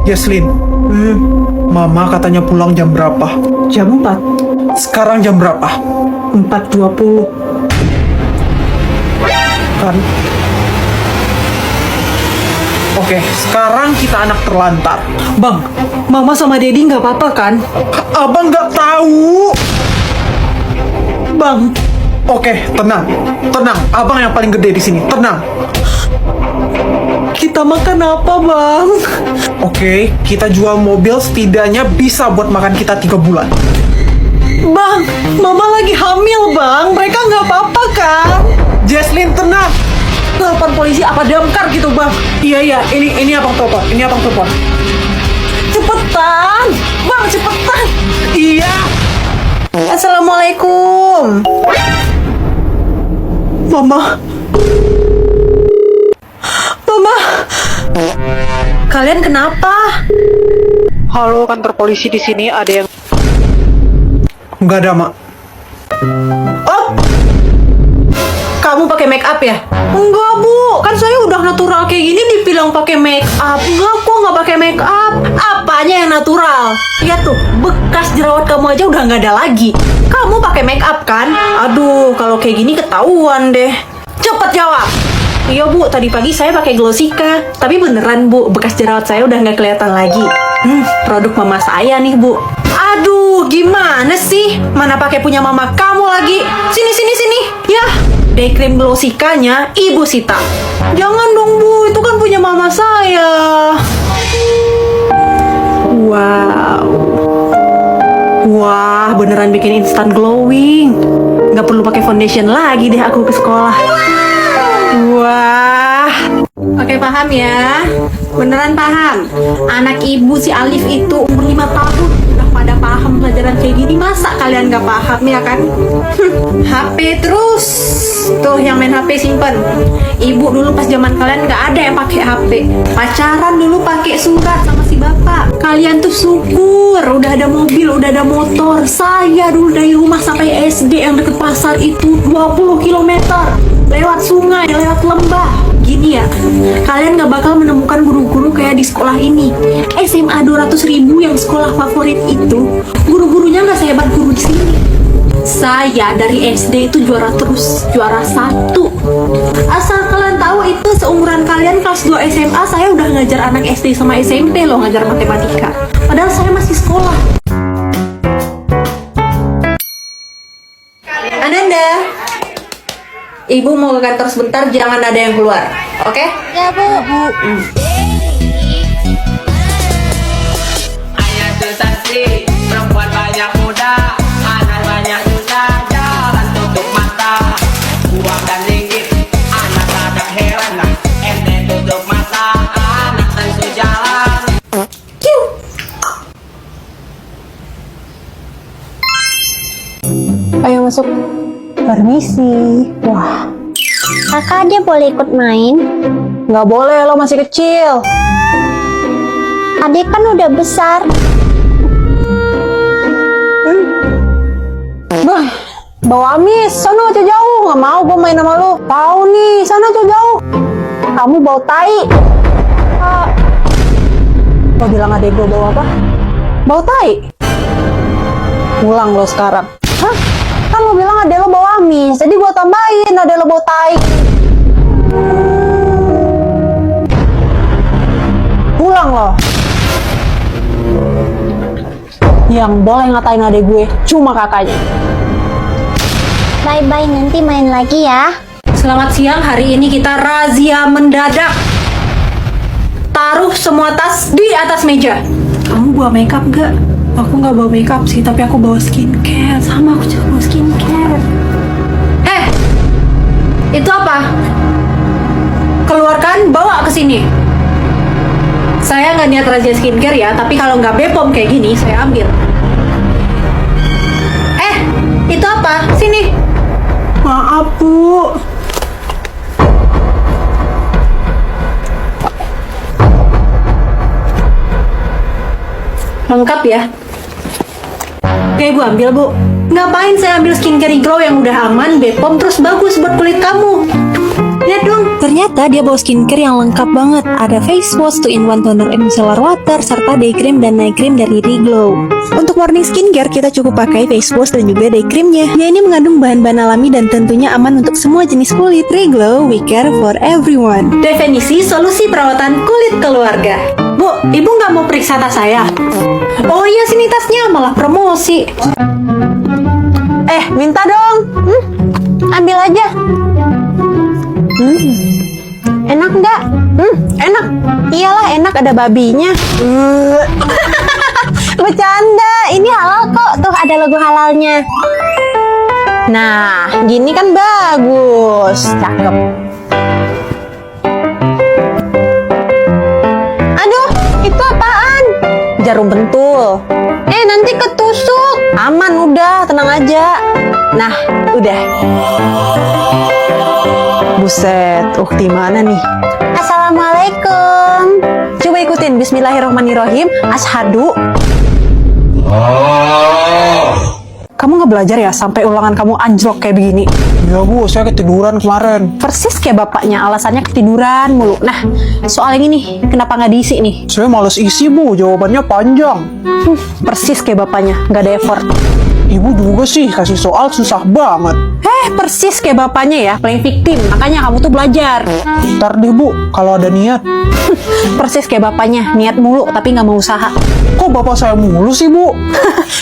Jesslyn, Mama katanya pulang jam berapa? Jam 4. Sekarang jam berapa? 4.20. Kan? Oke, sekarang kita anak terlantar. Bang, Mama sama Dedi nggak apa-apa kan? Abang nggak tahu. Bang, Oke, tenang. Tenang, abang yang paling gede di sini. Tenang. kita makan apa, Bang? Oke, kita jual mobil setidaknya bisa buat makan kita 3 bulan. Bang, Mama lagi hamil, Bang. Mereka nggak apa-apa kan? Jesslyn, tenang. Telepon polisi apa damkar gitu, Bang? Iya, ini abang telepon. Ini abang telepon. Cepetan, Bang, cepetan. Iya. Assalamualaikum. Mama. Mama. Kalian kenapa? Halo, kantor polisi di sini ada yang... Nggak ada, Mak. Oh. Kamu pakai make up ya? Enggak, Bu. Kan saya udah natural kayak gini dibilang pakai make up. Enggak, kok nggak pakai make up. Apanya yang natural? Lihat tuh, bekas jerawat kamu aja udah nggak ada lagi. Kamu pakai make up kan? Aduh, kalau kayak gini ketahuan deh. Cepet jawab. Iya, Bu, tadi pagi saya pakai Glossika. Tapi beneran, Bu, bekas jerawat saya udah nggak kelihatan lagi. Produk mama saya nih, Bu. Aduh, gimana sih? Mana pakai punya mama kamu lagi? Sini, sini, sini. Ya, day cream Glossikanya Ibu Sita. Jangan dong, Bu. Itu kan punya mama saya. Wow. Wah, beneran bikin instant glowing. Nggak perlu pakai foundation lagi deh aku ke sekolah. Wah. Oke, paham ya? Beneran paham? Anak ibu si Alif itu umur 5 tahun udah pada paham pelajaran kayak gini. Masa kalian nggak paham ya kan? HP terus. Tuh yang main HP simpen. Ibu dulu pas zaman kalian nggak ada yang pakai HP. Pacaran dulu pakai surat sama si bapak. Kalian tuh syukur udah ada mobil, udah ada motor. Saya dulu dari rumah sampai SD yang deket pasar itu 20 km. Lewat sungai, lewat lembah. Gini ya, kalian gak bakal menemukan guru-guru kayak di sekolah ini. SMA 200.000 yang sekolah favorit itu, guru-gurunya gak sehebat guru di sini. Saya dari SD itu juara terus, juara 1. Asal kalian tahu itu seumuran kalian kelas 2 SMA, saya udah ngajar anak SD sama SMP loh, ngajar matematika. Padahal saya masih sekolah. Ananda, Ibu mau ke kantor sebentar, jangan ada yang keluar. Oke? Ya, Bu. Ayah sensasi, perempuan banyak muda, anak banyak susah, jalan tutup mata, uang dan ringgit, anak kadang heran lah, ente tutup mata, anak tentu jalan. Ayo masuk. Permisi. Wah. Kakak aja boleh ikut main? Nggak boleh, lo masih kecil. Adik kan udah besar. Bah, bawa amis, sana aja jauh. Nggak mau gue main sama lo. Tahu nih, sana aja jauh. Kamu bau tai. Lo bilang adek gue bau apa? Bau tai. Pulang lo sekarang. Hah? Kan lo bilang adek lo bau amis, jadi gue tambahin adek lo bau tai. Pulang lo. Yang boleh ngatain adek gue cuma kakaknya. Bye-bye, nanti main lagi ya. Selamat siang, hari ini kita razia mendadak. Taruh semua tas di atas meja. Kamu bawa makeup gak? Aku nggak bawa makeup sih, tapi aku bawa skincare. Sama, aku juga bawa skincare. Itu apa? Keluarkan, bawa ke sini. Saya nggak niat razia skincare ya, tapi kalau nggak Bepom kayak gini, saya ambil. Itu apa? Sini. Maaf, Bu. Lengkap ya? Oke, Bu ambil, Bu. Ngapain saya ambil skincare Glow yang udah aman, Bepom, terus bagus buat kulit kamu? Lihat dong, ternyata dia bawa skincare yang lengkap banget. Ada face wash, 2-in-1 toner and micellar water, serta day cream dan night cream dari Reglow. Untuk morning skincare, kita cukup pakai face wash dan juga day creamnya. Dia ini mengandung bahan-bahan alami dan tentunya aman untuk semua jenis kulit. Reglow, we care for everyone. Definisi solusi perawatan kulit keluarga. Bu, ibu nggak mau periksa tas saya? Oh iya, sini tasnya, malah promosi. Minta dong. Ambil aja. Enak nggak? Enak. Iyalah enak, ada babinya. Bercanda, ini halal kok. Tuh ada logo halalnya. Nah, gini kan bagus. Cakep. Aduh, itu apaan? Jarum pentul. Nanti ketusuk. Aman udah, tenang aja. Nah, udah. Buset, ukti mana nih? Assalamualaikum. Coba ikutin, bismillahirrahmanirrahim. Ashadu. Kamu nggak belajar ya sampai ulangan kamu anjlok kayak begini? Ya Bu, saya ketiduran kemarin. Persis kayak bapaknya, alasannya ketiduran mulu. Nah, soal ini nih, kenapa nggak diisi nih? Saya males isi Bu, jawabannya panjang. Persis kayak bapaknya, nggak ada effort. Ibu juga sih, kasih soal susah banget. Persis kayak bapaknya ya, playing victim. Makanya kamu tuh belajar. Ntar deh Bu, kalau ada niat. Persis kayak bapaknya, niat mulu tapi nggak mau usaha. Kok bapak saya mulu sih Bu?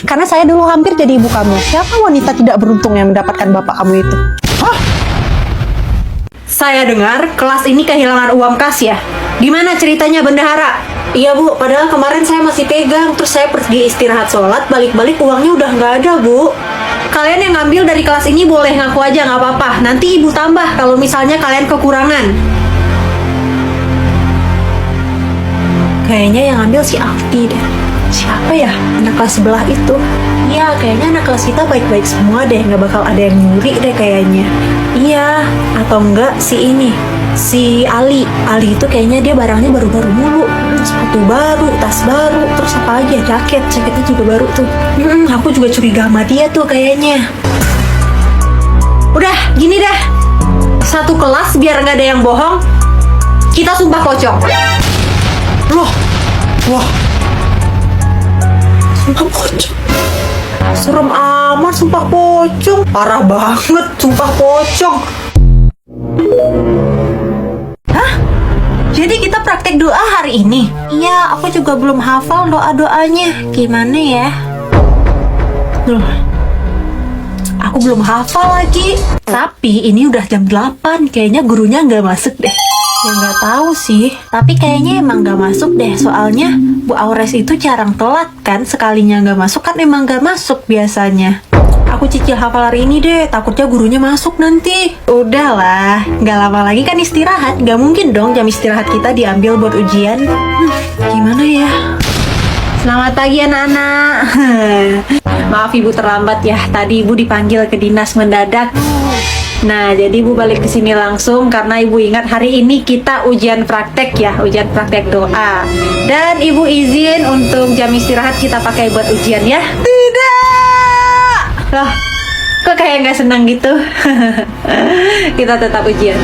Karena saya dulu hampir jadi ibu kamu. Siapa wanita tidak beruntung yang mendapatkan bapak kamu itu? Hah? Saya dengar kelas ini kehilangan uang kas ya. Gimana ceritanya bendahara? Iya Bu, padahal kemarin saya masih pegang. Terus saya pergi istirahat sholat, balik-balik uangnya udah nggak ada Bu. Kalian yang ngambil dari kelas ini boleh ngaku aja, nggak apa-apa. Nanti ibu tambah kalau misalnya kalian kekurangan. Kayaknya yang ngambil si Alfi deh. Siapa ya anak kelas sebelah itu? Iya, kayaknya anak kelas kita baik-baik semua deh. Nggak bakal ada yang nyuri deh kayaknya. Iya, atau enggak si ini, si Ali. Ali itu kayaknya dia barangnya baru-baru mulu. Sepatu baru, tas baru, terus apa aja, jaketnya juga baru tuh. Aku juga curiga sama dia tuh kayaknya. Udah, gini dah. Satu kelas biar nggak ada yang bohong, kita sumpah pocong. Loh, wah, sumpah pocong. Serem amat sumpah pocong. Parah banget sumpah pocong. Hah? Jadi kita praktek doa hari ini? Iya, aku juga belum hafal doa-doanya. Gimana ya? Duh, aku belum hafal lagi. Tapi ini udah jam 8. Kayaknya gurunya nggak masuk deh. Ya nggak tahu sih. Tapi kayaknya emang nggak masuk deh. Soalnya Bu Aures itu jarang telat kan. Sekalinya nggak masuk kan emang nggak masuk biasanya. Aku cicil hafal hari ini deh. Takutnya gurunya masuk nanti. Udahlah, nggak lama lagi kan istirahat. Nggak mungkin dong jam istirahat kita diambil buat ujian. Gimana ya? Selamat pagi anak-anak. Maaf ibu terlambat ya. Tadi ibu dipanggil ke dinas mendadak. Nah, jadi ibu balik ke sini langsung karena ibu ingat hari ini kita ujian praktek ya, ujian praktek doa. Dan ibu izin untuk jam istirahat kita pakai buat ujian ya. Tidak. Loh, kok kayak nggak senang gitu? Kita tetap ujian.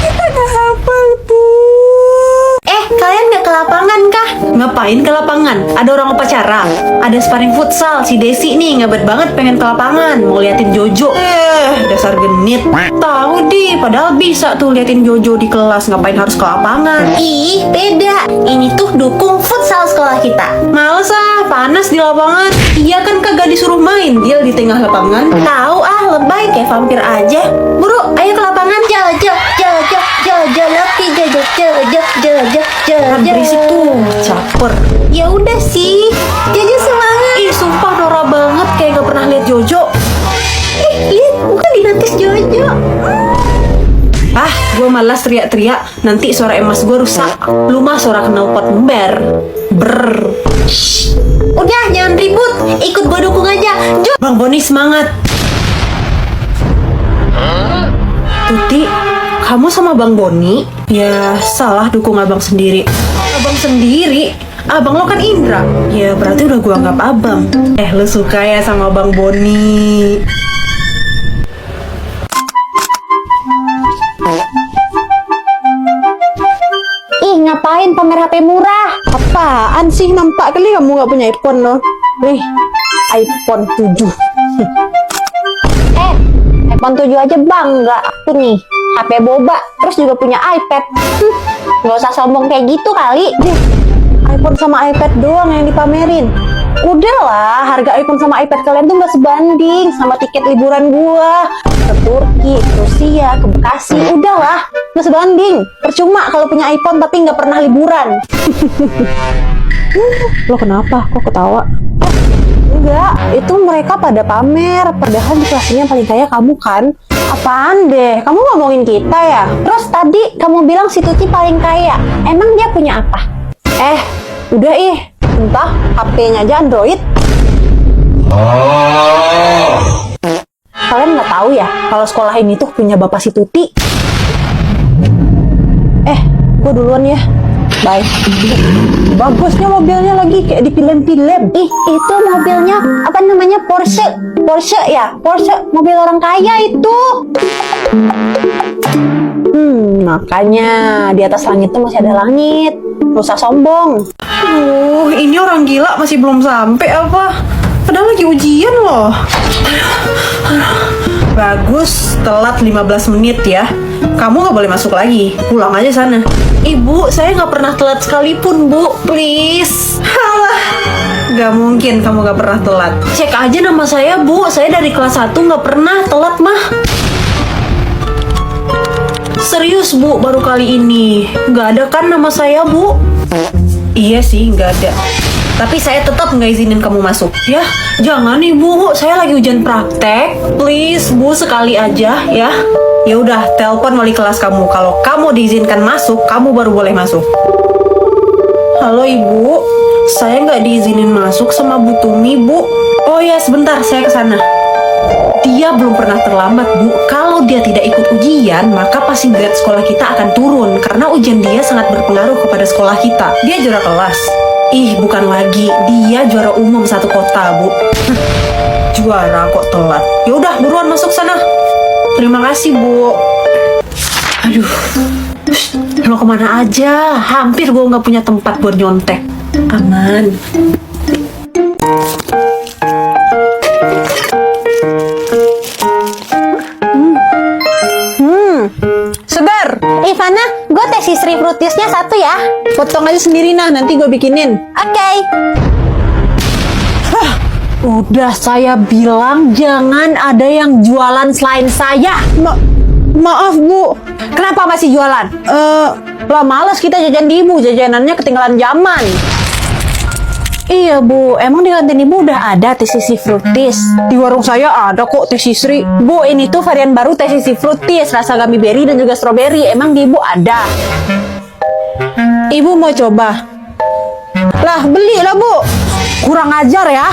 Kita nggak hafal, Bu. Kalian nggak ke lapangan kah? Ngapain ke lapangan? Ada orang upacara, ada sparring futsal. Si Desi nih ngebet banget pengen ke lapangan, mau liatin Jojo. Dasar genit. Tahu di, padahal bisa tuh liatin Jojo di kelas. Ngapain harus ke lapangan? Ih, beda. Ini tuh dukung futsal sekolah kita. Males ah, panas di lapangan. Iya kan kagak disuruh main, dia di tengah lapangan. Tahu ah, lebay kayak vampir aja. Buru, ayo ke lapangan. Jojo, Jojo, Jojo, Loki, Jojo, Jojo, Jojo, Jangan Jojo. berisik tuh, caper. Ya udah sih, Jojo semangat. Ih, sumpah norak banget kayak gak pernah lihat Jojo. Lihat, bukan dinotis Jojo. Ah, gue malas teriak-teriak. Nanti suara emas gue rusak. Lu mah suara knalpot ember. Brr. Udah, jangan ribut. Ikut gue dukung aja. Bang Boni semangat. Tuti, kamu sama Bang Boni? Ya, salah dukung abang sendiri. Abang sendiri? Abang lo kan Indra. Ya, berarti udah gue anggap abang. Lu suka ya sama Bang Boni? pengen pamer HP murah. Apaan sih? Nampak kali kamu nggak punya iPhone loh. Nih, iPhone 7. iPhone 7 aja bangga aku nih. HP boba, terus juga punya iPad. Nggak usah sombong kayak gitu kali. iPhone sama iPad doang yang dipamerin. Udahlah, harga iPhone sama iPad kalian tuh nggak sebanding sama tiket liburan gua ke Turki, ke Rusia, ke Bekasi. Udahlah, nggak sebanding. Percuma kalau punya iPhone tapi nggak pernah liburan. Lo kenapa? Kok ketawa? Enggak, itu mereka pada pamer. Padahal di kelasnya yang paling kaya kamu kan? Apaan deh? Kamu ngomongin kita ya? Terus tadi kamu bilang si Tuci paling kaya. Emang dia punya apa? Udah entah HP-nya aja Android. Kalian nggak tahu ya kalau sekolah ini tuh punya bapak si Tuti. Gue duluan ya. Bye. Bagusnya mobilnya lagi kayak di film-film. Itu mobilnya apa namanya? Porsche ya? Porsche, mobil orang kaya itu. Makanya di atas langit tuh masih ada langit. Gak usah sombong. Ini orang gila masih belum sampai apa? Padahal lagi ujian loh. Bagus, telat 15 menit ya. Kamu nggak boleh masuk lagi. Pulang aja sana. Ibu, saya nggak pernah telat sekalipun, Bu. Please. Halah. Nggak mungkin kamu nggak pernah telat. Cek aja nama saya, Bu. Saya dari kelas 1 nggak pernah telat, mah. Serius, Bu, baru kali ini. Nggak ada kan nama saya, Bu? Iya sih, nggak ada. Tapi saya tetap nggak izinin kamu masuk. Ya, jangan Ibu. Saya lagi ujian praktek. Please, Bu, sekali aja ya. Ya udah, telepon wali kelas kamu. Kalau kamu diizinkan masuk, kamu baru boleh masuk. Halo Ibu, saya nggak diizinin masuk sama Bu Tumi, Bu. Oh ya, sebentar, saya ke sana. Dia belum pernah terlambat, Bu. Kalau dia tidak ikut ujian, maka pasti grade sekolah kita akan turun. Karena ujian dia sangat berpengaruh kepada sekolah kita. Dia juara kelas. Bukan lagi. Dia juara umum satu kota, Bu. Juara kok telat. Yaudah, buruan masuk sana. Terima kasih, Bu. Aduh. Lo kemana aja? Hampir gue nggak punya tempat buat nyontek. Aman. Segar. Ivana, gue tes istri fruitisnya 1 ya. Potong aja sendiri nah, nanti gue bikinin. Oke. Udah saya bilang jangan ada yang jualan selain saya. Maaf Bu. Kenapa masih jualan? Lah males kita jajan di Ibu, jajanannya ketinggalan zaman. Iya Bu, emang di kantin Ibu udah ada teh sisri fruitis? Di warung saya ada kok teh sisri. Bu, ini tuh varian baru teh sisri fruitis, rasa gummy berry dan juga strawberry. Emang di Ibu ada? Ibu mau coba? Lah belilah Bu. Kurang ajar ya.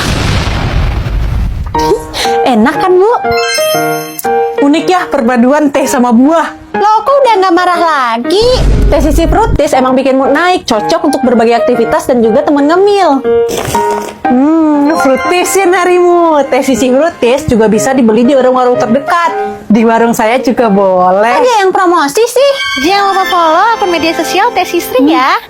Enak kan Bu? Unik ya perpaduan teh sama buah. Loh, kok udah nggak marah lagi? Teh sisri fruitis emang bikin mood naik, cocok untuk berbagai aktivitas dan juga temen ngemil. Fruitisin harimu. Teh sisri fruitis juga bisa dibeli di warung-warung terdekat. Di warung saya juga boleh. Ada yang promosi sih? Jangan lupa follow akun media sosial Teh Sisri ya.